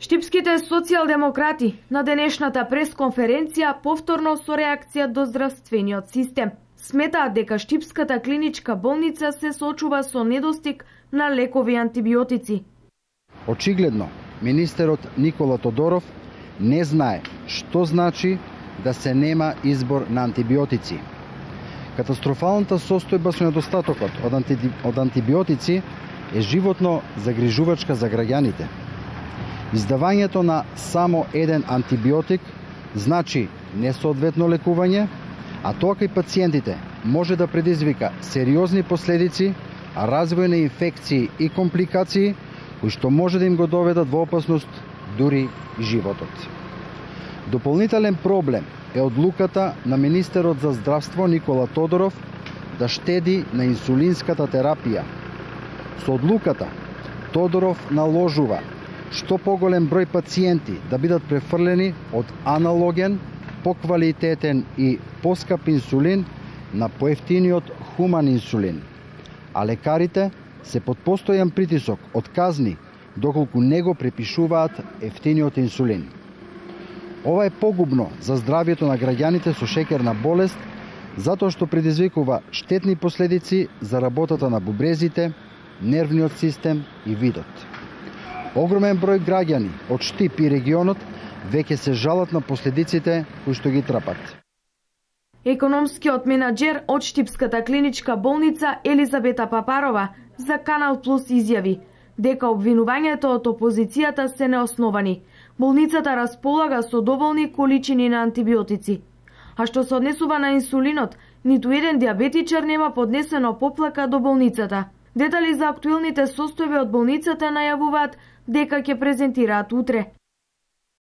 Штипските социјалдемократи на денешната пресконференција повторно со реакција до здравствениот систем сметаат дека Штипската клиничка болница се соочува со недостиг на лекови и антибиотици. Очигледно, министерот Никола Тодоров не знае што значи да се нема избор на антибиотици. Катастрофалната состојба со недостатокот од антибиотици е животно загрижувачка за граѓаните. Издавањето на само еден антибиотик значи несоодветно лекување, а тоа кај пациентите може да предизвика сериозни последици, развој на инфекции и компликации, кои што може да им го доведат во опасност дури и животот. Дополнителен проблем е одлуката на министерот за здравство Никола Тодоров да штеди на инсулинската терапија. Со одлуката Тодоров наложува што поголем број пациенти да бидат префрлени од аналоген, поквалитетен и поскап инсулин на поевтиниот хуман инсулин, а лекарите се под постојан притисок од казни доколку не го препишуваат ефтиниот инсулин. Ова е погубно за здравјето на граѓаните со шеќерна болест, затоа што предизвикува штетни последици за работата на бубрезите, нервниот систем и видот. Огромен број граѓани од Штип и регионот веќе се жалат на последиците кои што ги трпат. Економскиот менаџер од Штипската клиничка болница Елизабета Папарова за Канал Плюс изјави дека обвинувањето од опозицијата се неосновани. Болницата располага со доволни количини на антибиотици. А што се однесува на инсулинот, ниту еден диабетичар нема поднесено поплака до болницата. Детали за актуелните состојби од болницата најавуваат дека ќе презентираат утре.